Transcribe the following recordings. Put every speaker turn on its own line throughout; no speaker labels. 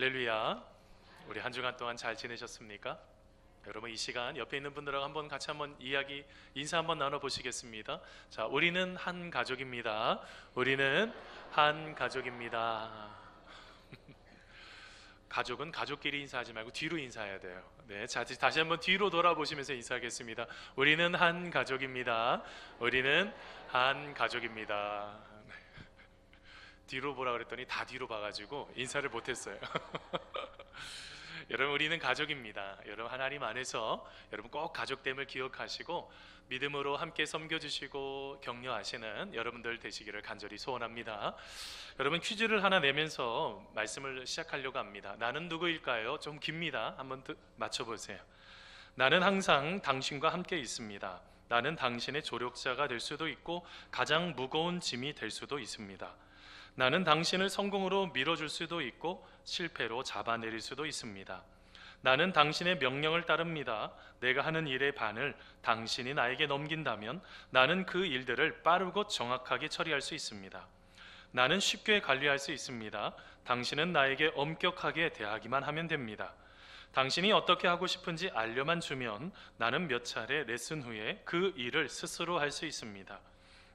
할렐루야. 우리 한 주간 동안 잘 지내셨습니까? 여러분 이 시간 옆에 있는 분들하고 같이 한번 인사 한번 나눠보시겠습니다. 자, 우리는 한 가족입니다. 우리는 한 가족입니다. 가족은 가족끼리 인사하지 말고 뒤로 인사해야 돼요. 네, 자, 다시 한번 뒤로 돌아보시면서 인사하겠습니다. 우리는 한 가족입니다. 우리는 한 가족입니다. 뒤로 보라 그랬더니 다 뒤로 봐가지고 인사를 못했어요. 여러분 우리는 가족입니다. 여러분 하나님 안에서 여러분 꼭 가족됨을 기억하시고 믿음으로 함께 섬겨주시고 격려하시는 여러분들 되시기를 간절히 소원합니다. 여러분 퀴즈를 하나 내면서 말씀을 시작하려고 합니다. 나는 누구일까요? 좀 깁니다. 한번 맞춰보세요. 나는 항상 당신과 함께 있습니다. 나는 당신의 조력자가 될 수도 있고 가장 무거운 짐이 될 수도 있습니다. 나는 당신을 성공으로 밀어줄 수도 있고 실패로 잡아내릴 수도 있습니다. 나는 당신의 명령을 따릅니다. 내가 하는 일의 반을 당신이 나에게 넘긴다면 나는 그 일들을 빠르고 정확하게 처리할 수 있습니다. 나는 쉽게 관리할 수 있습니다. 당신은 나에게 엄격하게 대하기만 하면 됩니다. 당신이 어떻게 하고 싶은지 알려만 주면 나는 몇 차례 레슨 후에 그 일을 스스로 할 수 있습니다.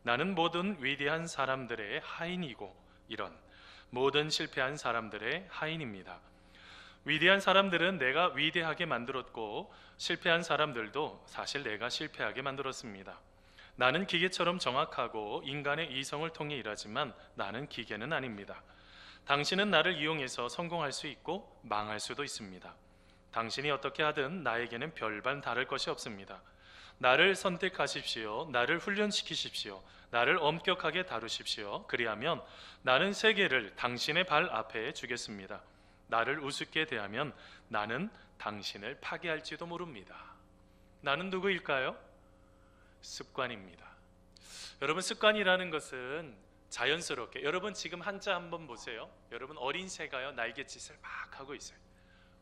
나는 모든 위대한 사람들의 하인이고 이런 모든 실패한 사람들의 하인입니다. 위대한 사람들은 내가 위대하게 만들었고 실패한 사람들도 사실 내가 실패하게 만들었습니다. 나는 기계처럼 정확하고 인간의 이성을 통해 일하지만 나는 기계는 아닙니다. 당신은 나를 이용해서 성공할 수 있고 망할 수도 있습니다. 당신이 어떻게 하든 나에게는 별반 다를 것이 없습니다. 나를 선택하십시오. 나를 훈련시키십시오. 나를 엄격하게 다루십시오. 그리하면 나는 세계를 당신의 발 앞에 주겠습니다. 나를 우습게 대하면 나는 당신을 파괴할지도 모릅니다. 나는 누구일까요? 습관입니다. 여러분 습관이라는 것은 자연스럽게 여러분 지금 한자 한번 보세요. 여러분 어린 새가요 날갯짓을 막 하고 있어요.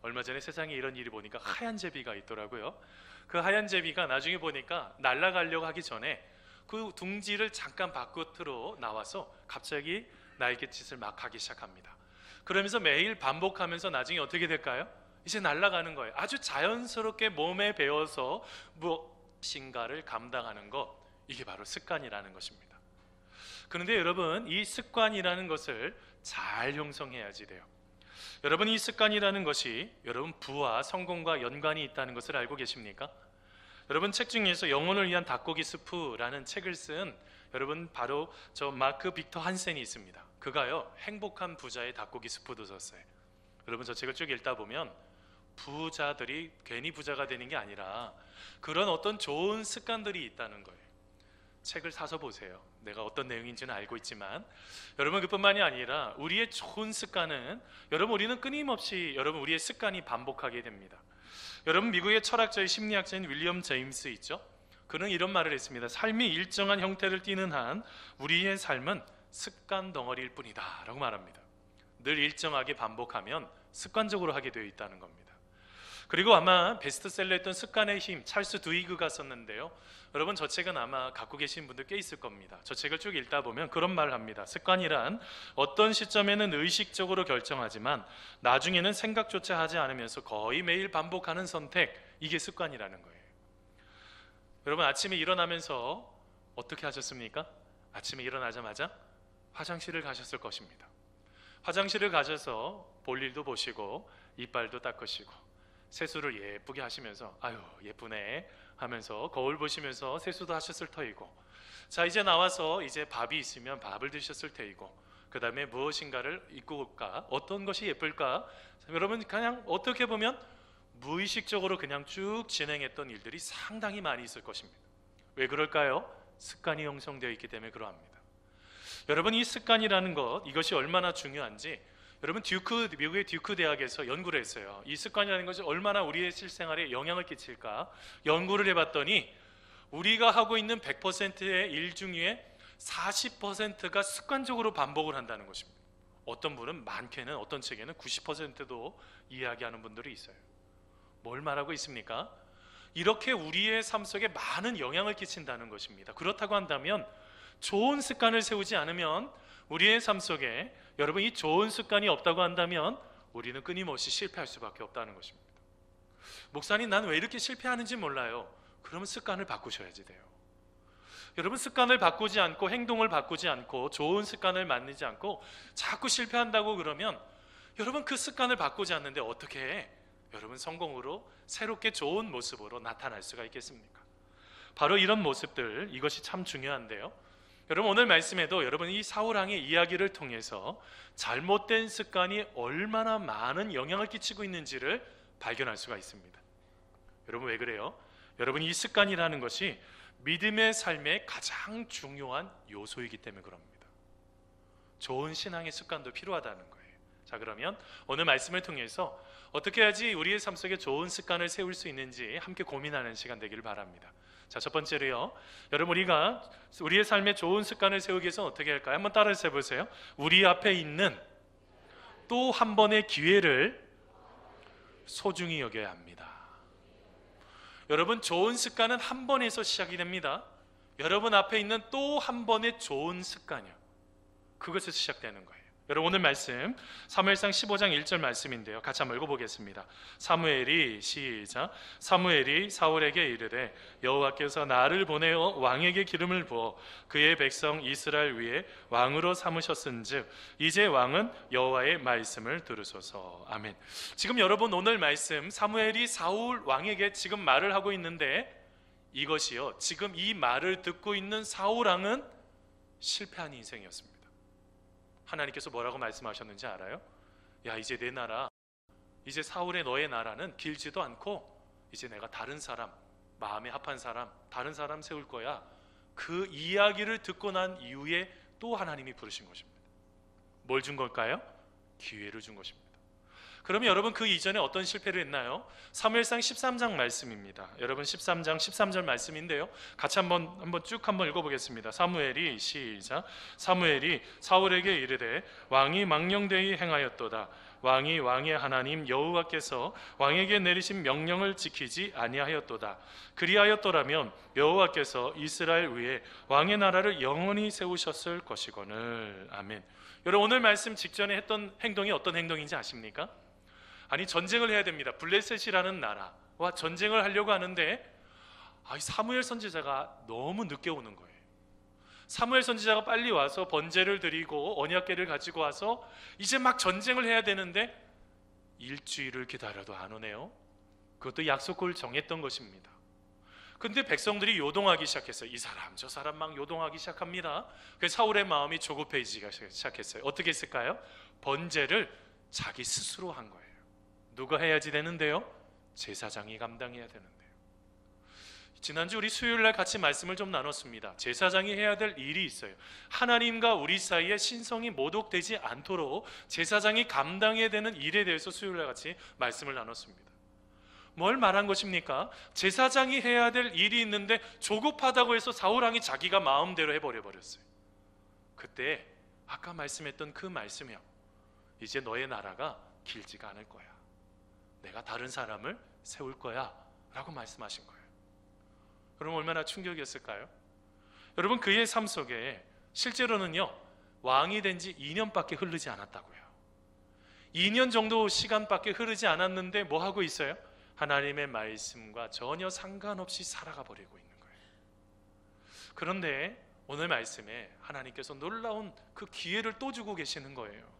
얼마 전에 세상에 이런 일이 보니까 하얀 제비가 있더라고요. 그 하얀 제비가 나중에 보니까 날아가려고 하기 전에 그 둥지를 잠깐 바깥으로 나와서 갑자기 날갯짓을 막 하기 시작합니다. 그러면서 매일 반복하면서 나중에 어떻게 될까요? 이제 날아가는 거예요. 아주 자연스럽게 몸에 배어서 무엇인가를 감당하는 것, 이게 바로 습관이라는 것입니다. 그런데 여러분 이 습관이라는 것을 잘 형성해야지 돼요. 여러분 이 습관이라는 것이 여러분 부와 성공과 연관이 있다는 것을 알고 계십니까? 여러분 책 중에서 영혼을 위한 닭고기 스프라는 책을 쓴 여러분 바로 저 마크 빅터 한센이 있습니다. 그가요 행복한 부자의 닭고기 스프도 썼어요. 여러분 저 책을 쭉 읽다 보면 부자들이 괜히 부자가 되는 게 아니라 그런 어떤 좋은 습관들이 있다는 거예요. 책을 사서 보세요. 내가 어떤 내용인지는 알고 있지만 여러분 그뿐만이 아니라 우리의 좋은 습관은 여러분 우리는 끊임없이 여러분 우리의 습관이 반복하게 됩니다. 여러분 미국의 철학자의 심리학자인 윌리엄 제임스 있죠? 그는 이런 말을 했습니다. 삶이 일정한 형태를 띠는 한 우리의 삶은 습관 덩어리일 뿐이다 라고 말합니다. 늘 일정하게 반복하면 습관적으로 하게 되어 있다는 겁니다. 그리고 아마 베스트셀러였던 습관의 힘 찰스 두이그가 썼는데요. 여러분 저 책은 아마 갖고 계신 분들 꽤 있을 겁니다. 저 책을 쭉 읽다 보면 그런 말을 합니다. 습관이란 어떤 시점에는 의식적으로 결정하지만 나중에는 생각조차 하지 않으면서 거의 매일 반복하는 선택, 이게 습관이라는 거예요. 여러분 아침에 일어나면서 어떻게 하셨습니까? 아침에 일어나자마자 화장실을 가셨을 것입니다. 화장실을 가셔서 볼일도 보시고 이빨도 닦으시고 세수를 예쁘게 하시면서 아유 예쁘네 하면서 거울 보시면서 세수도 하셨을 터이고, 자 이제 나와서 이제 밥이 있으면 밥을 드셨을 테이고, 그 다음에 무엇인가를 입고 올까, 어떤 것이 예쁠까, 여러분 그냥 어떻게 보면 무의식적으로 그냥 쭉 진행했던 일들이 상당히 많이 있을 것입니다. 왜 그럴까요? 습관이 형성되어 있기 때문에 그러합니다. 여러분 이 습관이라는 것, 이것이 얼마나 중요한지 여러분 미국의 듀크 대학에서 연구를 했어요. 이 습관이라는 것이 얼마나 우리의 실생활에 영향을 끼칠까 연구를 해봤더니 우리가 하고 있는 100%의 일 중에 40%가 습관적으로 반복을 한다는 것입니다. 어떤 분은 많게는 어떤 책에는 90%도 이야기하는 분들이 있어요. 뭘 말하고 있습니까? 이렇게 우리의 삶 속에 많은 영향을 끼친다는 것입니다. 그렇다고 한다면 좋은 습관을 세우지 않으면 우리의 삶 속에 여러분 이 좋은 습관이 없다고 한다면 우리는 끊임없이 실패할 수밖에 없다는 것입니다. 목사님, 난 왜 이렇게 실패하는지 몰라요. 그러면 습관을 바꾸셔야지 돼요. 여러분, 습관을 바꾸지 않고 행동을 바꾸지 않고 좋은 습관을 만들지 않고 자꾸 실패한다고 그러면 여러분 그 습관을 바꾸지 않는데 어떻게 해? 여러분 성공으로 새롭게 좋은 모습으로 나타날 수가 있겠습니까? 바로 이런 모습들, 이것이 참 중요한데요. 여러분 오늘 말씀에도 여러분 이 사울왕의 이야기를 통해서 잘못된 습관이 얼마나 많은 영향을 끼치고 있는지를 발견할 수가 있습니다. 여러분 왜 그래요? 여러분 이 습관이라는 것이 믿음의 삶의 가장 중요한 요소이기 때문에 그럽니다. 좋은 신앙의 습관도 필요하다는 거예요. 자, 그러면 오늘 말씀을 통해서 어떻게 해야지 우리의 삶 속에 좋은 습관을 세울 수 있는지 함께 고민하는 시간 되기를 바랍니다. 자, 첫 번째로요, 여러분 우리가 우리의 삶에 좋은 습관을 세우기 위해서 어떻게 할까요? 한번 따라서 해보세요. 우리 앞에 있는 또 한 번의 기회를 소중히 여겨야 합니다. 여러분 좋은 습관은 한 번에서 시작이 됩니다. 여러분 앞에 있는 또 한 번의 좋은 습관이요, 그것에서 시작되는 거예요. 여러분 오늘 말씀 사무엘상 15장 1절 말씀인데요, 같이 한번 읽어보겠습니다. 사무엘이 시작. 사무엘이 사울에게 이르되 여호와께서 나를 보내어 왕에게 기름을 부어 그의 백성 이스라엘 위에 왕으로 삼으셨은즉 이제 왕은 여호와의 말씀을 들으소서. 아멘. 지금 여러분 오늘 말씀 사무엘이 사울 왕에게 지금 말을 하고 있는데 이것이요, 지금 이 말을 듣고 있는 사울 왕은 실패한 인생이었습니다. 하나님께서 뭐라고 말씀하셨는지 알아요? 야, 이제 내 나라, 이제 사울의 너의 나라는 길지도 않고 이제 내가 다른 사람, 마음에 합한 사람, 다른 사람 세울 거야. 그 이야기를 듣고 난 이후에 또 하나님이 부르신 것입니다. 뭘 준 걸까요? 기회를 준 것입니다. 그러면 여러분 그 이전에 어떤 실패를 했나요? 사무엘상 13장 말씀입니다. 여러분 13장 13절 말씀인데요, 같이 한번 쭉 읽어보겠습니다. 사무엘이 시작. 사무엘이 사울에게 이르되 왕이 망령되이 행하였도다. 왕이 왕의 하나님 여호와께서 왕에게 내리신 명령을 지키지 아니하였도다. 그리하였더라면 여호와께서 이스라엘 위에 왕의 나라를 영원히 세우셨을 것이거늘. 아멘. 여러분 오늘 말씀 직전에 했던 행동이 어떤 행동인지 아십니까? 아니, 전쟁을 해야 됩니다. 블레셋이라는 나라와 전쟁을 하려고 하는데 사무엘 선지자가 너무 늦게 오는 거예요. 사무엘 선지자가 빨리 와서 번제를 드리고 언약궤를 가지고 와서 이제 막 전쟁을 해야 되는데 일주일을 기다려도 안 오네요. 그것도 약속을 정했던 것입니다. 근데 백성들이 요동하기 시작했어요. 이 사람 저 사람 막 요동하기 시작합니다. 그래서 사울의 마음이 조급해지기 시작했어요. 어떻게 했을까요? 번제를 자기 스스로 한 거예요. 누가 해야지 되는데요? 제사장이 감당해야 되는데요. 지난주 우리 수요일날 같이 말씀을 좀 나눴습니다. 제사장이 해야 될 일이 있어요. 하나님과 우리 사이에 신성이 모독되지 않도록 제사장이 감당해야 되는 일에 대해서 수요일날 같이 말씀을 나눴습니다. 뭘 말한 것입니까? 제사장이 해야 될 일이 있는데 조급하다고 해서 사울왕이 자기가 마음대로 해버렸어요. 그때 아까 말씀했던 그 말씀이요, 이제 너의 나라가 길지가 않을 거야. 내가 다른 사람을 세울 거야 라고 말씀하신 거예요. 그럼 얼마나 충격이었을까요? 여러분 그의 삶 속에 실제로는요, 왕이 된 지 2년밖에 흐르지 않았다고요. 2년 정도 시간밖에 흐르지 않았는데 뭐 하고 있어요? 하나님의 말씀과 전혀 상관없이 살아가 버리고 있는 거예요. 그런데 오늘 말씀에 하나님께서 놀라운 그 기회를 또 주고 계시는 거예요.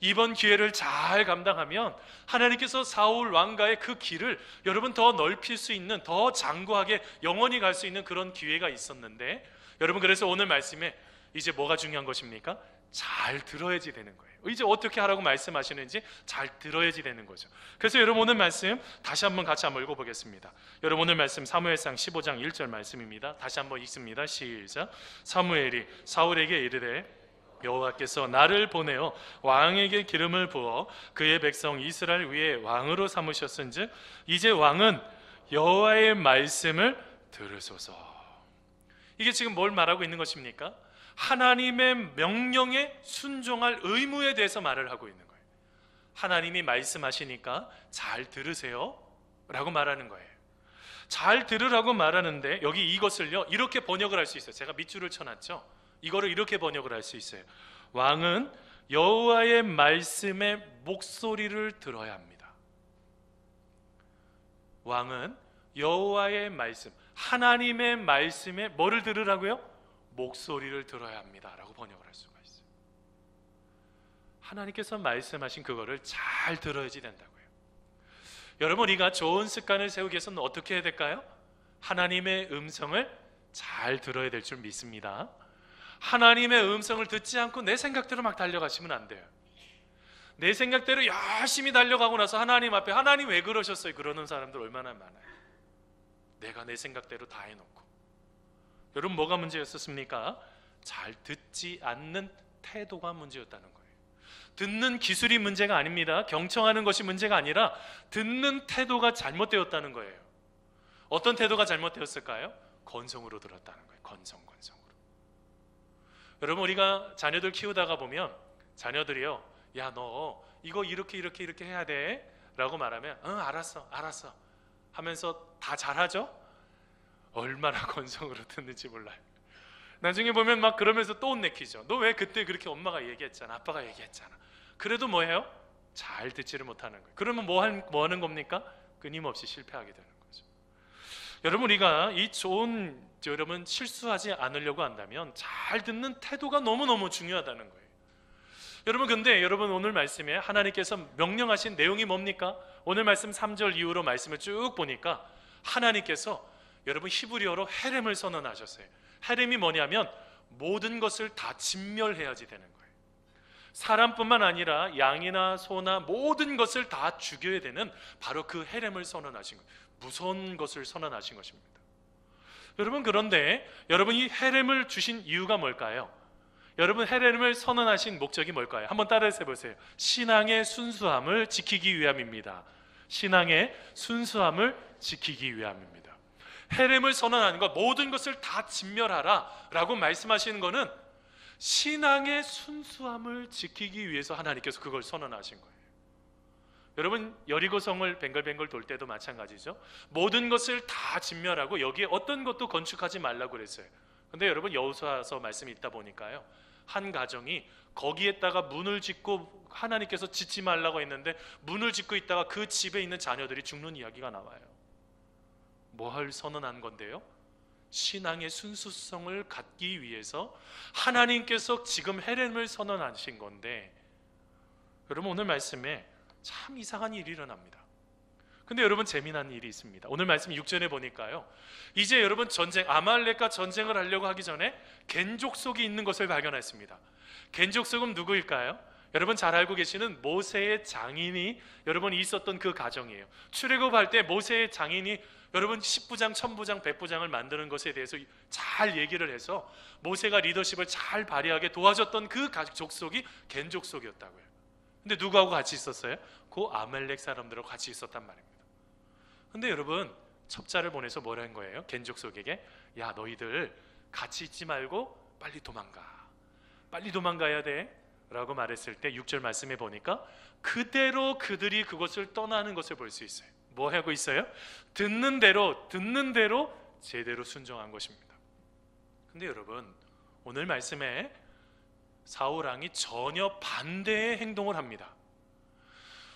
이번 기회를 잘 감당하면 하나님께서 사울 왕가의 그 길을 여러분 더 넓힐 수 있는, 더 장구하게 영원히 갈 수 있는 그런 기회가 있었는데, 여러분 그래서 오늘 말씀에 이제 뭐가 중요한 것입니까? 잘 들어야지 되는 거예요. 이제 어떻게 하라고 말씀하시는지 잘 들어야지 되는 거죠. 그래서 여러분 오늘 말씀 다시 한번 같이 한번 읽어보겠습니다. 여러분 오늘 말씀 사무엘상 15장 1절 말씀입니다. 다시 한번 읽습니다. 시작. 사무엘이 사울에게 이르되 여호와께서 나를 보내어 왕에게 기름을 부어 그의 백성 이스라엘 위에 왕으로 삼으셨은즉 이제 왕은 여호와의 말씀을 들으소서. 이게 지금 뭘 말하고 있는 것입니까? 하나님의 명령에 순종할 의무에 대해서 말을 하고 있는 거예요. 하나님이 말씀하시니까 잘 들으세요 라고 말하는 거예요. 잘 들으라고 말하는데 여기 이것을요 이렇게 번역을 할 수 있어요. 제가 밑줄을 쳐놨죠. 이거를 이렇게 번역을 할 수 있어요. 왕은 여호와의 말씀에 목소리를 들어야 합니다. 왕은 여호와의 말씀, 하나님의 말씀에 뭐를 들으라고요? 목소리를 들어야 합니다 라고 번역을 할 수가 있어요. 하나님께서 말씀하신 그거를 잘 들어야지 된다고요. 여러분, 우리가 좋은 습관을 세우기 위해서는 어떻게 해야 될까요? 하나님의 음성을 잘 들어야 될 줄 믿습니다. 하나님의 음성을 듣지 않고 내 생각대로 막 달려가시면 안 돼요. 내 생각대로 열심히 달려가고 나서 하나님 앞에 하나님 왜 그러셨어요? 그러는 사람들 얼마나 많아요. 내가 내 생각대로 다 해놓고. 여러분, 뭐가 문제였었습니까? 잘 듣지 않는 태도가 문제였다는 거예요. 듣는 기술이 문제가 아닙니다. 경청하는 것이 문제가 아니라 듣는 태도가 잘못되었다는 거예요. 어떤 태도가 잘못되었을까요? 건성으로 들었다는 거예요. 건성으로. 여러분, 우리가 자녀들 키우다가 보면 자녀들이요, 야, 너 이거 이렇게 해야 돼 라고 말하면 응, 알았어 하면서 다 잘하죠? 얼마나 건성으로 듣는지 몰라요. 나중에 보면 막 그러면서 또 혼내키죠. 너 왜 그때 그렇게 엄마가 얘기했잖아, 아빠가 얘기했잖아. 그래도 뭐예요? 잘 듣지를 못하는 거예요. 그러면 뭐 하는 겁니까? 끊임없이 실패하게 되는 거죠. 여러분, 우리가 이 좋은, 여러분, 실수하지 않으려고 한다면 잘 듣는 태도가 너무너무 중요하다는 거예요. 여러분, 근데 여러분, 오늘 말씀에 하나님께서 명령하신 내용이 뭡니까? 오늘 말씀 3절 이후로 말씀을 쭉 보니까 하나님께서 여러분 히브리어로 헤렘을 선언하셨어요. 헤렘이 뭐냐면 모든 것을 다 진멸해야지 되는 거예요. 사람뿐만 아니라 양이나 소나 모든 것을 다 죽여야 되는 바로 그 헤렘을 선언하신 거예요. 무서운 것을 선언하신 것입니다. 여러분, 그런데 여러분, 이 헤렘을 주신 이유가 뭘까요? 여러분, 헤렘을 선언하신 목적이 뭘까요? 한번 따라해 보세요. 신앙의 순수함을 지키기 위함입니다. 신앙의 순수함을 지키기 위함입니다. 헤렘을 선언하는 것, 모든 것을 다 진멸하라 라고 말씀하시는 것은 신앙의 순수함을 지키기 위해서 하나님께서 그걸 선언하신 거예요. 여러분, 여리고성을 뱅글뱅글 돌 때도 마찬가지죠. 모든 것을 다 진멸하고 여기에 어떤 것도 건축하지 말라고 그랬어요. 근데 여러분, 여호수아서 말씀이 있다 보니까요, 한 가정이 거기에다가 문을 짓고 하나님께서 짓지 말라고 했는데 문을 짓고 있다가 그 집에 있는 자녀들이 죽는 이야기가 나와요. 뭘 선언한 건데요? 신앙의 순수성을 갖기 위해서 하나님께서 지금 헤렘을 선언하신 건데, 여러분, 오늘 말씀에 참 이상한 일이 일어납니다. 근데 여러분, 재미난 일이 있습니다. 오늘 말씀 6절에 보니까요, 이제 여러분 아말렉과 전쟁을 하려고 하기 전에 겐족속이 있는 것을 발견했습니다. 겐족속은 누구일까요? 여러분 잘 알고 계시는 모세의 장인이 여러분 있었던 그 가정이에요. 출애굽할 때 모세의 장인이 여러분 10부장, 1000부장, 100부장을 만드는 것에 대해서 잘 얘기를 해서 모세가 리더십을 잘 발휘하게 도와줬던 그 족속이 겐족속이었다고요. 근데 누구하고 같이 있었어요? 그 아말렉 사람들하고 같이 있었단 말입니다. 근데 여러분, 첩자를 보내서 뭐라 한 거예요? 겐족속에게, 야, 너희들 같이 있지 말고 빨리 도망가야 돼 라고 말했을 때 6절 말씀에 보니까 그대로 그들이 그것을 떠나는 것을 볼 수 있어요. 뭐 하고 있어요? 듣는 대로 제대로 순종한 것입니다. 근데 여러분, 오늘 말씀에 사울 왕이 전혀 반대의 행동을 합니다.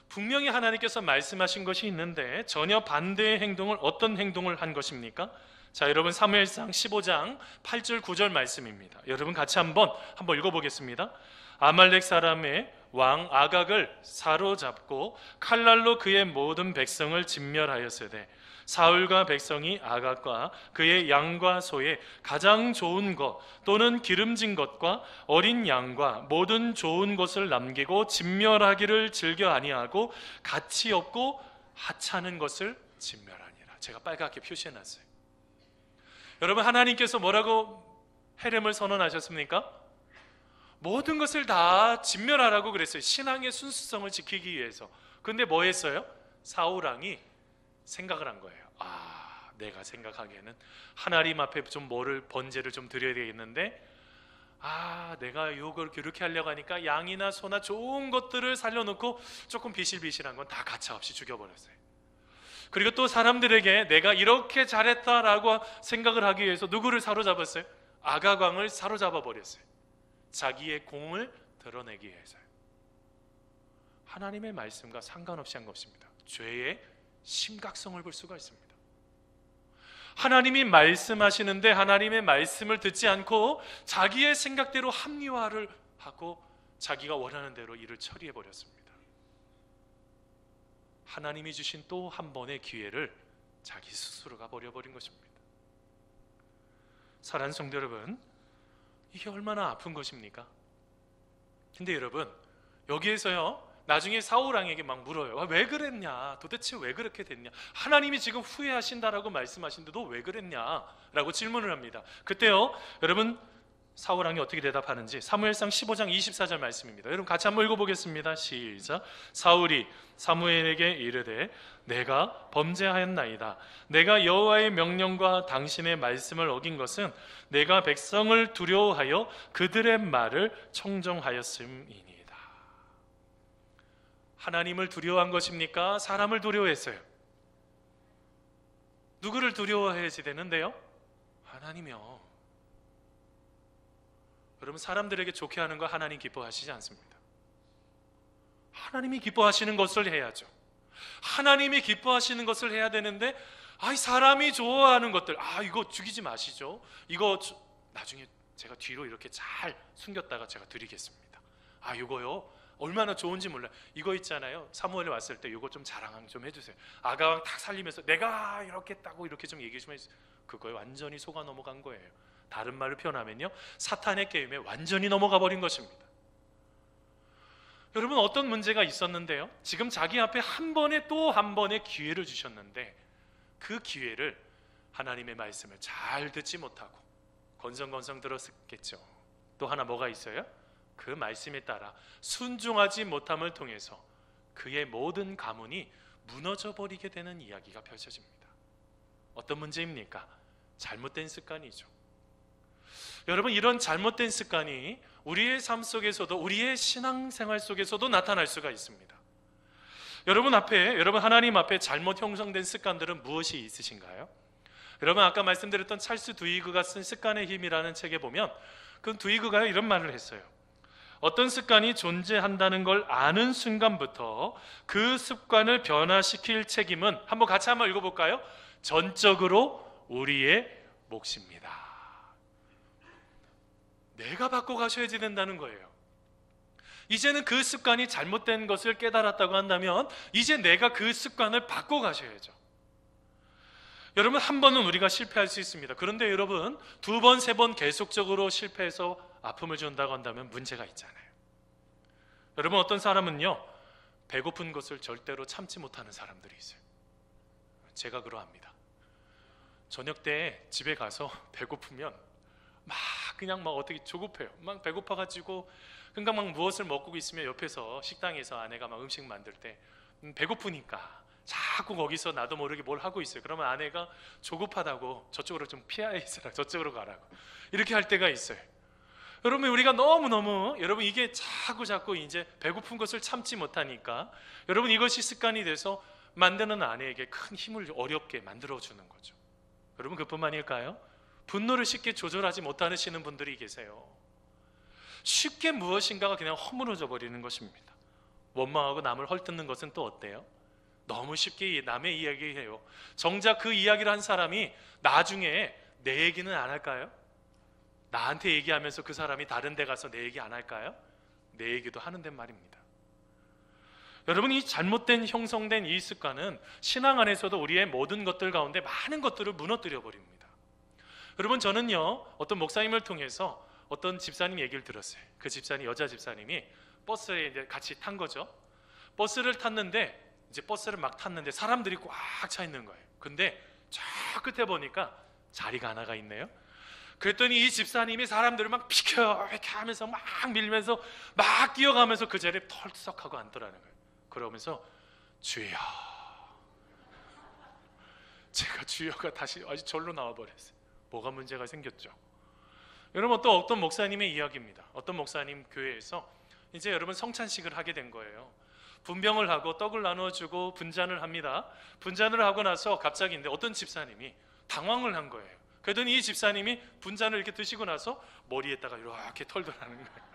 분명히 하나님께서 말씀하신 것이 있는데 전혀 반대의 행동을, 어떤 행동을 한 것입니까? 자, 여러분 사무엘상 15장 8절 9절 말씀입니다. 여러분 같이 한번 읽어보겠습니다. 아말렉 사람의 왕 아각을 사로잡고 칼날로 그의 모든 백성을 진멸하였으되 사울과 백성이 아각과 그의 양과 소의 가장 좋은 것 또는 기름진 것과 어린 양과 모든 좋은 것을 남기고 진멸하기를 즐겨 아니하고 가치 없고 하찮은 것을 진멸하니라. 제가 빨갛게 표시해놨어요. 여러분, 하나님께서 뭐라고 헤렘을 선언하셨습니까? 모든 것을 다 진멸하라고 그랬어요. 신앙의 순수성을 지키기 위해서. 그런데 뭐 했어요? 사울 왕이 생각을 한 거예요. 내가 생각하기에는 하나님 앞에 좀 번제를 좀 드려야 되겠는데, 내가 이걸 이렇게 하려고 하니까 양이나 소나 좋은 것들을 살려놓고 조금 비실비실한 건 다 가차없이 죽여버렸어요. 그리고 또 사람들에게 내가 이렇게 잘했다라고 생각을 하기 위해서 누구를 사로잡았어요? 아각 왕을 사로잡아 버렸어요. 자기의 공을 드러내기 위해서요. 하나님의 말씀과 상관없이 한 것입니다. 죄의 심각성을 볼 수가 있습니다. 하나님이 말씀하시는데 하나님의 말씀을 듣지 않고 자기의 생각대로 합리화를 하고 자기가 원하는 대로 일을 처리해 버렸습니다. 하나님이 주신 또 한 번의 기회를 자기 스스로가 버려버린 것입니다. 사랑하는 성도 여러분, 이게 얼마나 아픈 것입니까? 근데 여러분, 여기에서요 나중에 사울 왕에게 막 물어요. 왜 그랬냐? 도대체 왜 그렇게 됐냐? 하나님이 지금 후회하신다라고 말씀하신데 너 왜 그랬냐? 라고 질문을 합니다. 그때요 여러분 사울 왕이 어떻게 대답하는지 사무엘상 15장 24절 말씀입니다. 여러분 같이 한번 읽어보겠습니다. 시작. 사울이 사무엘에게 이르되 내가 범죄하였나이다. 내가 여호와의 명령과 당신의 말씀을 어긴 것은 내가 백성을 두려워하여 그들의 말을 청종하였음이니이다. 하나님을 두려워한 것입니까? 사람을 두려워했어요. 누구를 두려워해야지 되는데요? 하나님이요. 여러분 사람들에게 좋게 하는 거 하나님 기뻐하시지 않습니다. 하나님이 기뻐하시는 것을 해야죠. 하나님이 기뻐하시는 것을 해야 되는데 사람이 좋아하는 것들 이거 죽이지 마시죠. 이거 나중에 제가 뒤로 이렇게 잘 숨겼다가 제가 드리겠습니다. 이거요 얼마나 좋은지 몰라요. 이거 있잖아요. 사무엘에 왔을 때 이거 좀 자랑 좀 해주세요. 아가왕 딱 살리면서 내가 이렇게 했다고 이렇게 좀 얘기 좀 해주세요. 그거에 완전히 속아 넘어간 거예요. 다른 말로 표현하면요 사탄의 게임에 완전히 넘어가 버린 것입니다. 여러분 어떤 문제가 있었는데요 지금 자기 앞에 한 번에 또 한 번의 기회를 주셨는데 그 기회를 하나님의 말씀을 잘 듣지 못하고 건성건성 들었겠죠. 또 하나 뭐가 있어요? 그 말씀에 따라 순종하지 못함을 통해서 그의 모든 가문이 무너져 버리게 되는 이야기가 펼쳐집니다. 어떤 문제입니까? 잘못된 습관이죠. 여러분 이런 잘못된 습관이 우리의 삶 속에서도 우리의 신앙생활 속에서도 나타날 수가 있습니다. 여러분 하나님 앞에 잘못 형성된 습관들은 무엇이 있으신가요? 여러분 아까 말씀드렸던 찰스 두이그가 쓴 습관의 힘이라는 책에 보면 그 두이그가 이런 말을 했어요. 어떤 습관이 존재한다는 걸 아는 순간부터 그 습관을 변화시킬 책임은 한번 같이 한번 읽어볼까요? 전적으로 우리의 몫입니다. 내가 바꿔가셔야지 된다는 거예요. 이제는 그 습관이 잘못된 것을 깨달았다고 한다면 이제 내가 그 습관을 바꿔가셔야죠. 여러분 한 번은 우리가 실패할 수 있습니다. 그런데 여러분 두 번, 세 번 계속적으로 실패해서 아픔을 준다고 한다면 문제가 있잖아요. 여러분 어떤 사람은요 배고픈 것을 절대로 참지 못하는 사람들이 있어요. 제가 그러합니다. 저녁 때 집에 가서 배고프면 그냥 어떻게 조급해요. 막 배고파가지고 그러니까 막 무엇을 먹고 있으면 옆에서 식당에서 아내가 막 음식 만들 때 배고프니까 자꾸 거기서 나도 모르게 뭘 하고 있어요. 그러면 아내가 조급하다고 저쪽으로 좀 피해 있으라, 저쪽으로 가라고 이렇게 할 때가 있어요. 여러분 우리가 너무너무 여러분 이게 자꾸 이제 배고픈 것을 참지 못하니까 여러분 이것이 습관이 돼서 만드는 아내에게 큰 힘을 어렵게 만들어주는 거죠. 여러분 그뿐만일까요? 분노를 쉽게 조절하지 못하시는 분들이 계세요. 쉽게 무엇인가가 그냥 허물어져 버리는 것입니다. 원망하고 남을 헐뜯는 것은 또 어때요? 너무 쉽게 남의 이야기해요. 정작 그 이야기를 한 사람이 나중에 내 얘기는 안 할까요? 나한테 얘기하면서 그 사람이 다른 데 가서 내 얘기 안 할까요? 내 얘기도 하는데 말입니다. 여러분 이 잘못된 형성된 이 습관은 신앙 안에서도 우리의 모든 것들 가운데 많은 것들을 무너뜨려 버립니다. 여러분 저는요 어떤 목사님을 통해서 어떤 집사님 얘기를 들었어요. 그 집사님 여자 집사님이 버스에 이제 같이 탄 거죠. 버스를 탔는데 이제 버스를 막 탔는데 사람들이 꽉 차 있는 거예요. 근데 저 끝에 보니까 자리가 하나가 있네요. 그랬더니 이 집사님이 사람들을 막 비켜 이렇게 하면서 막 밀면서 막 뛰어가면서 그 자리에 털썩하고 앉더라는 거예요. 그러면서 주여, 제가 주여가 다시 아주 절로 나와 버렸어요. 뭐가 문제가 생겼죠? 여러분 또 어떤 목사님의 이야기입니다. 어떤 목사님 교회에서 이제 여러분 성찬식을 하게 된 거예요. 분병을 하고 떡을 나눠주고 분잔을 합니다. 분잔을 하고 나서 갑자기 어떤 집사님이 당황을 한 거예요. 그랬더니 이 집사님이 분잔을 이렇게 드시고 나서 머리에다가 이렇게 털더라는 거예요.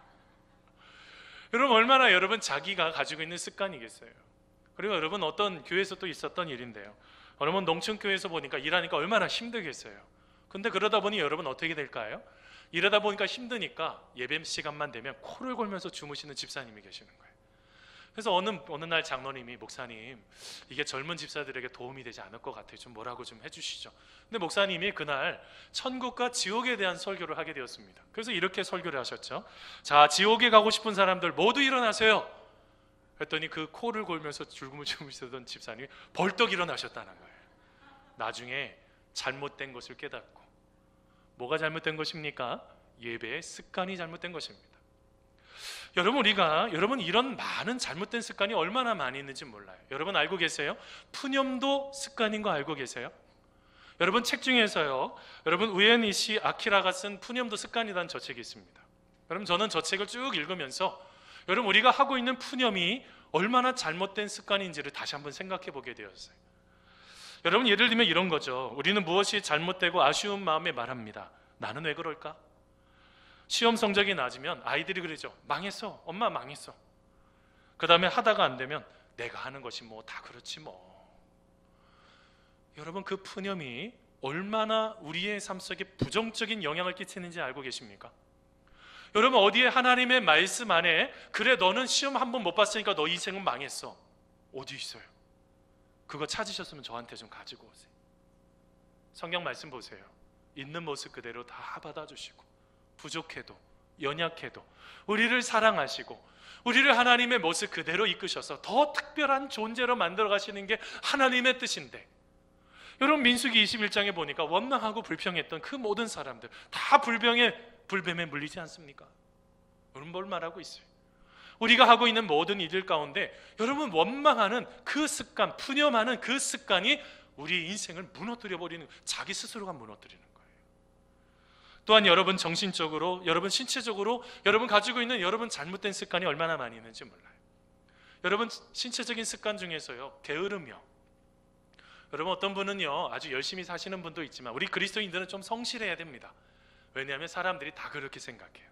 여러분 얼마나 여러분 자기가 가지고 있는 습관이겠어요. 그리고 여러분 어떤 교회에서 또 있었던 일인데요, 여러분 농촌교회에서 보니까 일하니까 얼마나 힘들겠어요. 근데 그러다 보니 여러분 어떻게 될까요? 일하다 보니까 힘드니까 예배 시간만 되면 코를 골면서 주무시는 집사님이 계시는 거예요. 그래서 어느 날 장로님이, 목사님 이게 젊은 집사들에게 도움이 되지 않을 것 같아요, 좀 뭐라고 좀 해주시죠. 근데 목사님이 그날 천국과 지옥에 대한 설교를 하게 되었습니다. 그래서 이렇게 설교를 하셨죠. 자, 지옥에 가고 싶은 사람들 모두 일어나세요. 그랬더니 그 코를 골면서 주무시던 집사님이 벌떡 일어나셨다는 거예요. 나중에 잘못된 것을 깨닫고. 뭐가 잘못된 것입니까? 예배의 습관이 잘못된 것입니다. 여러분 이런 많은 잘못된 습관이 얼마나 많이 있는지 몰라요. 여러분 알고 계세요? 푸념도 습관인 거 알고 계세요? 여러분 책 중에서요, 여러분 우에니시 아키라가 쓴 푸념도 습관이라는 저 책이 있습니다. 여러분 저는 저 책을 쭉 읽으면서 여러분 우리가 하고 있는 푸념이 얼마나 잘못된 습관인지를 다시 한번 생각해 보게 되었어요. 여러분 예를 들면 이런 거죠. 우리는 무엇이 잘못되고 아쉬운 마음에 말합니다. 나는 왜 그럴까? 시험 성적이 낮으면 아이들이 그러죠. 망했어. 엄마 망했어. 그 다음에 하다가 안 되면 내가 하는 것이 뭐 다 그렇지 뭐. 여러분 그 푸념이 얼마나 우리의 삶 속에 부정적인 영향을 끼치는지 알고 계십니까? 여러분 어디에 하나님의 말씀 안에 그래 너는 시험 한 번 못 봤으니까 너 인생은 망했어. 어디 있어요? 그거 찾으셨으면 저한테 좀 가지고 오세요. 성경 말씀 보세요. 있는 모습 그대로 다 받아주시고 부족해도 연약해도 우리를 사랑하시고 우리를 하나님의 모습 그대로 이끄셔서 더 특별한 존재로 만들어 가시는 게 하나님의 뜻인데, 여러분 민수기 21장에 보니까 원망하고 불평했던 그 모든 사람들 다 불뱀에 물리지 않습니까? 여러분 뭘 말하고 있어요? 우리가 하고 있는 모든 일들 가운데 여러분 원망하는 그 습관, 푸념하는 그 습관이 우리의 인생을 무너뜨려 버리는, 자기 스스로가 무너뜨리는 거예요. 또한 여러분 정신적으로, 여러분 신체적으로 여러분 가지고 있는 여러분 잘못된 습관이 얼마나 많이 있는지 몰라요. 여러분 신체적인 습관 중에서요, 게으르며, 여러분 어떤 분은요 아주 열심히 사시는 분도 있지만 우리 그리스도인들은 좀 성실해야 됩니다. 왜냐하면 사람들이 다 그렇게 생각해요.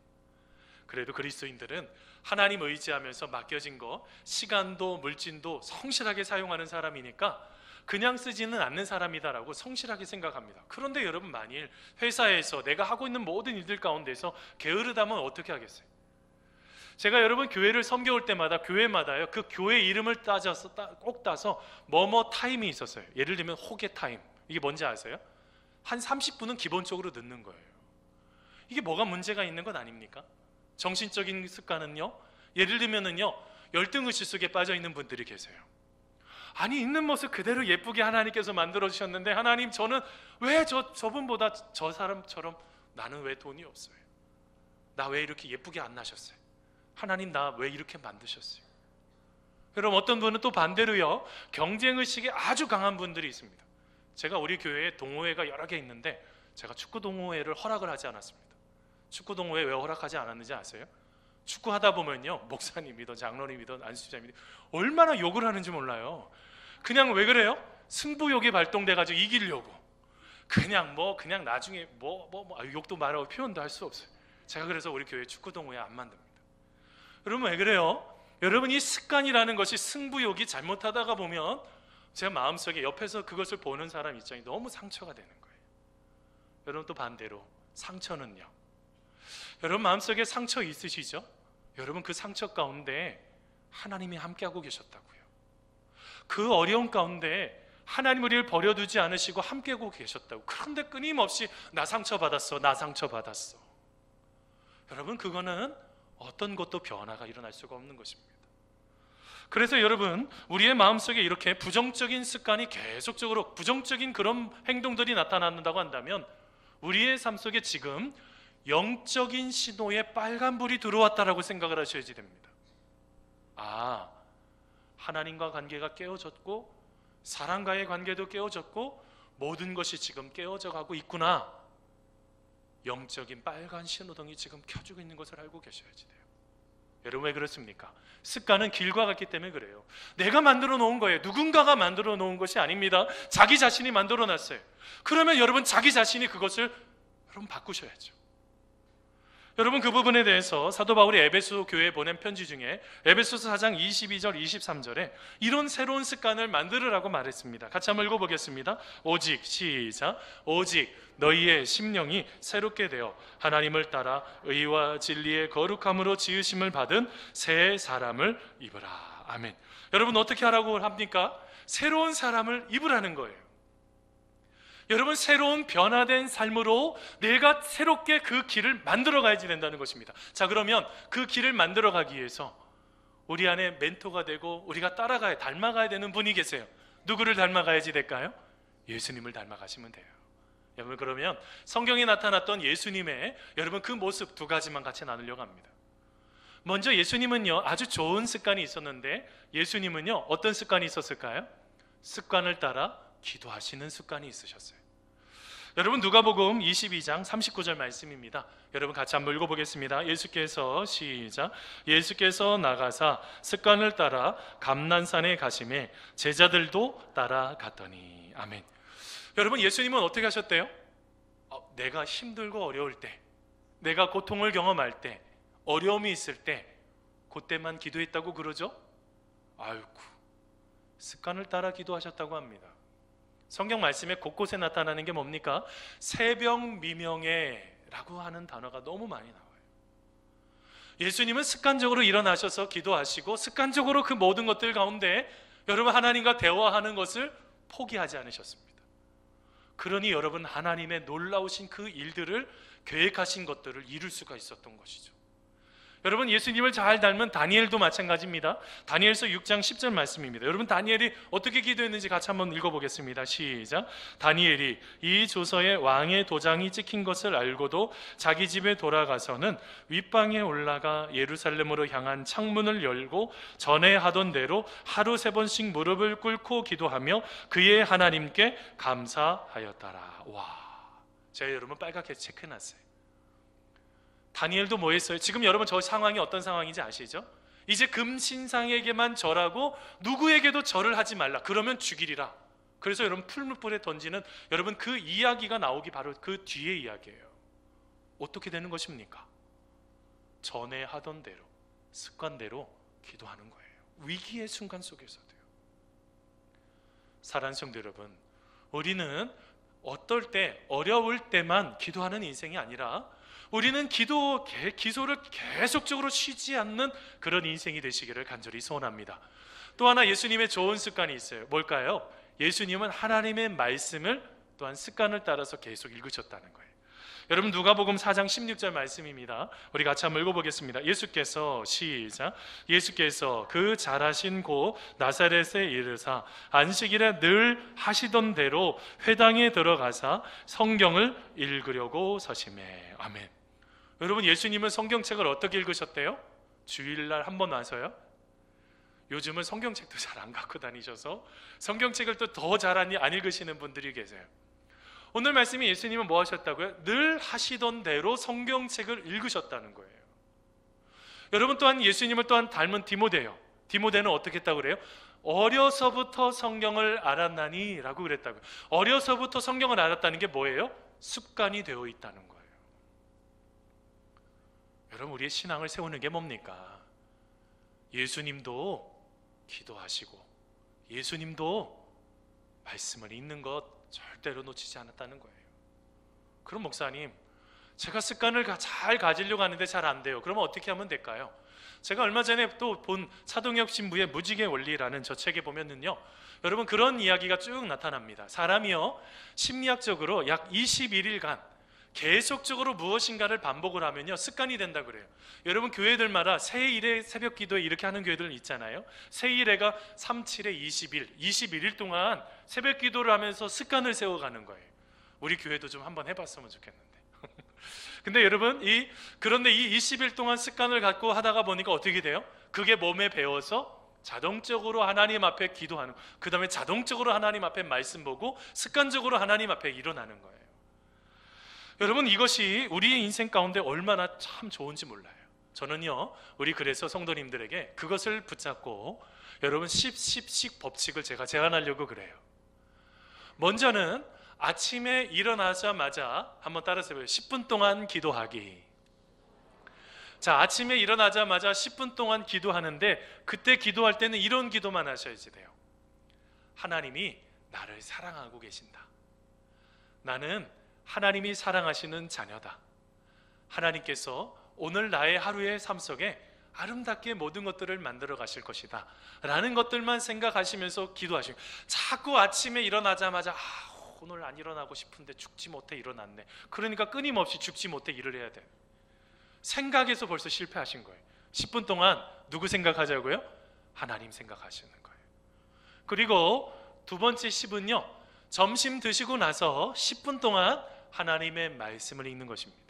그래도 그리스도인들은 하나님 의지하면서 맡겨진 거, 시간도 물질도 성실하게 사용하는 사람이니까 그냥 쓰지는 않는 사람이다라고 성실하게 생각합니다. 그런데 여러분 만일 회사에서 내가 하고 있는 모든 일들 가운데서 게으르다면 어떻게 하겠어요? 제가 여러분 교회를 섬겨올 때마다 교회마다요 그 교회 이름을 꼭 따서 뭐뭐 타임이 있었어요. 예를 들면 호계 타임, 이게 뭔지 아세요? 한 30분은 기본적으로 늦는 거예요. 이게 뭐가 문제가 있는 건 아닙니까? 정신적인 습관은요, 예를 들면은요 열등의식 속에 빠져 있는 분들이 계세요. 아니 있는 모습 그대로 예쁘게 하나님께서 만들어 주셨는데 하나님 저는 왜 저분보다 저 사람처럼 나는 왜 돈이 없어요? 나 왜 이렇게 예쁘게 안 나셨어요? 하나님 나 왜 이렇게 만드셨어요? 그럼 어떤 분은 또 반대로요 경쟁의식이 아주 강한 분들이 있습니다. 제가 우리 교회에 동호회가 여러 개 있는데 제가 축구 동호회를 허락을 하지 않았습니다. 축구 동호회 왜 허락하지 않았는지 아세요? 축구하다 보면요 목사님이든 장로님이든 안수자님이든 얼마나 욕을 하는지 몰라요. 그냥 왜 그래요? 승부욕이 발동돼가지고 이기려고 그냥 나중에 욕도 말하고 표현도 할 수 없어요. 제가 그래서 우리 교회 축구 동호회 안 만듭니다. 여러분 왜 그래요? 여러분 이 습관이라는 것이 승부욕이 잘못하다가 보면 제 마음속에 옆에서 그것을 보는 사람 입장이 너무 상처가 되는 거예요. 여러분 또 반대로 상처는요, 여러분 마음속에 상처 있으시죠? 여러분 그 상처 가운데 하나님이 함께하고 계셨다고요. 그 어려운 가운데 하나님 우리를 버려두지 않으시고 함께하고 계셨다고. 그런데 끊임없이 나 상처받았어, 나 상처받았어. 여러분 그거는 어떤 것도 변화가 일어날 수가 없는 것입니다. 그래서 여러분 우리의 마음속에 이렇게 부정적인 습관이 계속적으로 부정적인 그런 행동들이 나타난다고 한다면 우리의 삶 속에 지금 영적인 신호에 빨간불이 들어왔다라고 생각을 하셔야지 됩니다. 아, 하나님과 관계가 깨어졌고 사람과의 관계도 깨어졌고 모든 것이 지금 깨어져 가고 있구나. 영적인 빨간 신호등이 지금 켜지고 있는 것을 알고 계셔야지 돼요. 여러분 왜 그렇습니까? 습관은 길과 같기 때문에 그래요. 내가 만들어 놓은 거예요. 누군가가 만들어 놓은 것이 아닙니다. 자기 자신이 만들어 놨어요. 그러면 여러분 자기 자신이 그것을 여러분 바꾸셔야죠. 여러분, 그 부분에 대해서 사도 바울이 에베소 교회에 보낸 편지 중에 에베소서 4장 22절 23절에 이런 새로운 습관을 만들으라고 말했습니다. 같이 한번 읽어보겠습니다. 오직, 시작, 오직 너희의 심령이 새롭게 되어 하나님을 따라 의와 진리의 거룩함으로 지으심을 받은 새 사람을 입으라. 아멘. 여러분, 어떻게 하라고 합니까? 새로운 사람을 입으라는 거예요. 여러분, 새로운 변화된 삶으로 내가 새롭게 그 길을 만들어 가야지 된다는 것입니다. 자, 그러면 그 길을 만들어 가기 위해서 우리 안에 멘토가 되고 우리가 따라가야, 닮아가야 되는 분이 계세요. 누구를 닮아가야지 될까요? 예수님을 닮아가시면 돼요. 여러분, 그러면 성경에 나타났던 예수님의 여러분 그 모습 두 가지만 같이 나누려고 합니다. 먼저 예수님은요, 아주 좋은 습관이 있었는데 예수님은요, 어떤 습관이 있었을까요? 습관을 따라 기도하시는 습관이 있으셨어요. 여러분, 누가복음 22장 39절 말씀입니다. 여러분, 같이 한번 읽어보겠습니다. 예수께서, 시작, 예수께서 나가사 습관을 따라 감난산에 가시매 제자들도 따라갔더니. 아멘. 여러분, 예수님은 어떻게 하셨대요? 내가 힘들고 어려울 때, 내가 고통을 경험할 때, 어려움이 있을 때, 그때만 기도했다고 그러죠? 아이고, 습관을 따라 기도하셨다고 합니다. 성경 말씀에 곳곳에 나타나는 게 뭡니까? 새벽 미명에 라고 하는 단어가 너무 많이 나와요. 예수님은 습관적으로 일어나셔서 기도하시고 습관적으로 그 모든 것들 가운데 여러분 하나님과 대화하는 것을 포기하지 않으셨습니다. 그러니 여러분, 하나님의 놀라우신 그 일들을, 계획하신 것들을 이룰 수가 있었던 것이죠. 여러분, 예수님을 잘 닮은 다니엘도 마찬가지입니다. 다니엘서 6장 10절 말씀입니다. 여러분, 다니엘이 어떻게 기도했는지 같이 한번 읽어보겠습니다. 시작. 다니엘이 이 조서에 왕의 도장이 찍힌 것을 알고도 자기 집에 돌아가서는 윗방에 올라가 예루살렘으로 향한 창문을 열고 전에 하던 대로 하루 3번씩 무릎을 꿇고 기도하며 그의 하나님께 감사하였더라. 와, 제가 여러분 빨갛게 체크해놨어요. 다니엘도 뭐 했어요? 지금 여러분 저 상황이 어떤 상황인지 아시죠? 이제 금신상에게만 절하고 누구에게도 절을 하지 말라. 그러면 죽이리라. 그래서 여러분 풀무불에 던지는 여러분 그 이야기가 나오기 바로 그 뒤의 이야기예요. 어떻게 되는 것입니까? 전에 하던 대로, 습관대로 기도하는 거예요. 위기의 순간 속에서도요. 사랑하는 성도 여러분, 우리는 어떨 때, 어려울 때만 기도하는 인생이 아니라 우리는 기도를 계속적으로 쉬지 않는 그런 인생이 되시기를 간절히 소원합니다. 또 하나 예수님의 좋은 습관이 있어요. 뭘까요? 예수님은 하나님의 말씀을 또한 습관을 따라서 계속 읽으셨다는 거예요. 여러분, 누가복음 4장 16절 말씀입니다. 우리 같이 한번 읽어보겠습니다. 예수께서, 시작, 예수께서 그 잘하신 곳 나사렛에 이르사 안식일에 늘 하시던 대로 회당에 들어가사 성경을 읽으려고 서심해. 아멘. 여러분, 예수님은 성경책을 어떻게 읽으셨대요? 주일날 한 번 와서요. 요즘은 성경책도 잘 안 갖고 다니셔서 성경책을 또 더 잘 안 읽으시는 분들이 계세요. 오늘 말씀이 예수님은 뭐 하셨다고요? 늘 하시던 대로 성경책을 읽으셨다는 거예요. 여러분, 또한 예수님을 또한 닮은 디모데요. 디모데는 어떻게 했다고 그래요? 어려서부터 성경을 알았나니 라고 그랬다고요. 어려서부터 성경을 알았다는 게 뭐예요? 습관이 되어 있다는 거예요. 여러분, 우리의 신앙을 세우는 게 뭡니까? 예수님도 기도하시고 예수님도 말씀을 읽는 것 절대로 놓치지 않았다는 거예요. 그럼 목사님, 제가 습관을 잘 가지려고 하는데 잘 안 돼요. 그러면 어떻게 하면 될까요? 제가 얼마 전에 또 본 차동혁 신부의 무지개 원리라는 저 책에 보면은요, 여러분 그런 이야기가 쭉 나타납니다. 사람이요, 심리학적으로 약 21일간 계속적으로 무엇인가를 반복을 하면요 습관이 된다 그래요. 여러분, 교회들마다 새일에 새벽 기도에 이렇게 하는 교회들 있잖아요. 새일에가 37에 20일, 21일 동안 새벽 기도를 하면서 습관을 세워가는 거예요. 우리 교회도 좀 한번 해봤으면 좋겠는데. 근데 여러분, 그런데 이 20일 동안 습관을 갖고 하다가 보니까 어떻게 돼요? 그게 몸에 배워서 자동적으로 하나님 앞에 기도하는, 그 다음에 자동적으로 하나님 앞에 말씀 보고 습관적으로 하나님 앞에 일어나는 거예요. 여러분, 이것이 우리의 인생 가운데 얼마나 참 좋은지 몰라요. 저는요, 우리 그래서 성도님들에게 그것을 붙잡고 여러분 10식 법칙을 제가 제안하려고 그래요. 먼저는 아침에 일어나자마자 한번 따라서 해봐요. 10분 동안 기도하기. 자, 아침에 일어나자마자 10분 동안 기도하는데 그때 기도할 때는 이런 기도만 하셔야지 돼요. 하나님이 나를 사랑하고 계신다. 나는 하나님이 사랑하시는 자녀다. 하나님께서 오늘 나의 하루의 삶 속에 아름답게 모든 것들을 만들어 가실 것이다 라는 것들만 생각하시면서 기도하시고, 자꾸 아침에 일어나자마자 오늘 안 일어나고 싶은데 죽지 못해 일어났네, 그러니까 끊임없이 죽지 못해 일을 해야 돼. 생각에서 벌써 실패하신 거예요. 10분 동안 누구 생각하자고요? 하나님 생각하시는 거예요. 그리고 두 번째 10은요, 점심 드시고 나서 10분 동안 하나님의 말씀을 읽는 것입니다.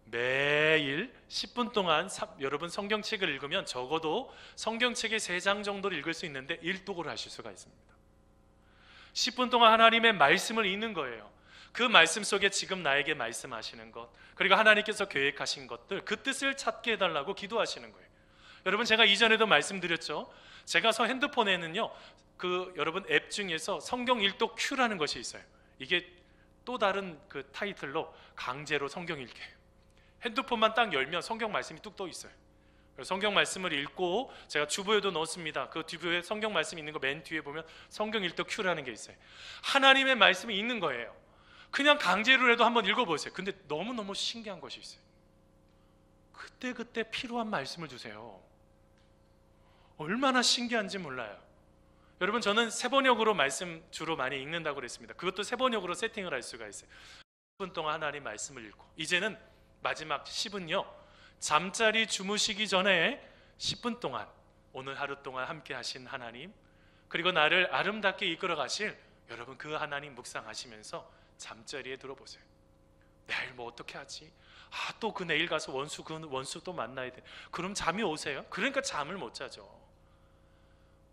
매일 10분 동안 여러분 성경책을 읽으면 적어도 성경책의 3장 정도를 읽을 수 있는데 일독을 하실 수가 있습니다. 10분 동안 하나님의 말씀을 읽는 거예요. 그 말씀 속에 지금 나에게 말씀하시는 것, 그리고 하나님께서 계획하신 것들, 그 뜻을 찾게 해달라고 기도하시는 거예요. 여러분, 제가 이전에도 말씀드렸죠. 제가 핸드폰에는요, 여러분 앱 중에서 성경 일독 큐라는 것이 있어요. 이게 또 다른 그 타이틀로 강제로 성경 읽게. 핸드폰만 딱 열면 성경 말씀이 뚝 떠 있어요. 성경 말씀을 읽고, 제가 주보에도 넣었습니다. 그 주보에 성경 말씀 있는 거 맨 뒤에 보면 성경 일독 큐라는 게 있어요. 하나님의 말씀이 있는 거예요. 그냥 강제로라도 한번 읽어보세요. 근데 너무너무 신기한 것이 있어요. 그때그때 필요한 말씀을 주세요. 얼마나 신기한지 몰라요. 여러분, 저는 세번역으로 말씀 주로 많이 읽는다고 그랬습니다. 그것도 세번역으로 세팅을 할 수가 있어요. 10분 동안 하나님 말씀을 읽고, 이제는 마지막 10은요, 잠자리 주무시기 전에 10분 동안 오늘 하루 동안 함께 하신 하나님, 그리고 나를 아름답게 이끌어 가실 여러분 그 하나님 묵상하시면서 잠자리에 들어보세요. 내일 뭐 어떻게 하지? 또 그 내일 가서 그 원수 또 만나야 돼. 그럼 잠이 오세요? 그러니까 잠을 못 자죠.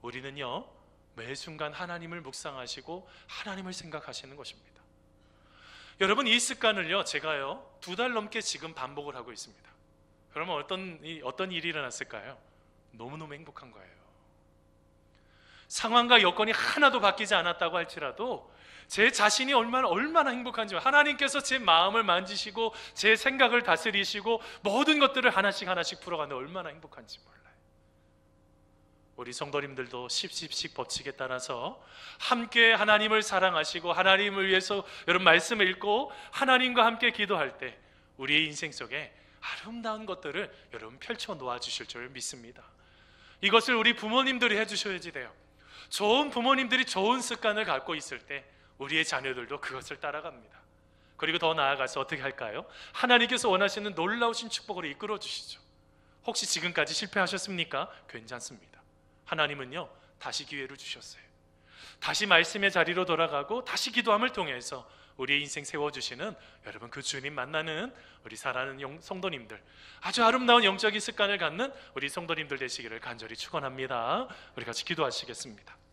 우리는요, 매 순간 하나님을 묵상하시고 하나님을 생각하시는 것입니다. 여러분, 이 습관을요, 제가요 2달 넘게 지금 반복을 하고 있습니다. 그러면 어떤 일이 일어났을까요? 너무너무 행복한 거예요. 상황과 여건이 하나도 바뀌지 않았다고 할지라도 제 자신이 얼마나 행복한지, 하나님께서 제 마음을 만지시고 제 생각을 다스리시고 모든 것들을 하나씩 풀어가는데 얼마나 행복한지 몰라요. 우리 성도님들도 10씩 법칙에 따라서 함께 하나님을 사랑하시고 하나님을 위해서 여러분 말씀을 읽고 하나님과 함께 기도할 때 우리의 인생 속에 아름다운 것들을 여러분 펼쳐 놓아 주실 줄 믿습니다. 이것을 우리 부모님들이 해주셔야지 돼요. 좋은 부모님들이 좋은 습관을 갖고 있을 때 우리의 자녀들도 그것을 따라갑니다. 그리고 더 나아가서 어떻게 할까요? 하나님께서 원하시는 놀라우신 축복으로 이끌어 주시죠. 혹시 지금까지 실패하셨습니까? 괜찮습니다. 하나님은요, 다시 기회를 주셨어요. 다시 말씀의 자리로 돌아가고 다시 기도함을 통해서 우리의 인생 세워주시는 여러분 그 주님 만나는 우리 사랑하는 성도님들, 아주 아름다운 영적인 습관을 갖는 우리 성도님들 되시기를 간절히 축원합니다. 우리 같이 기도하시겠습니다.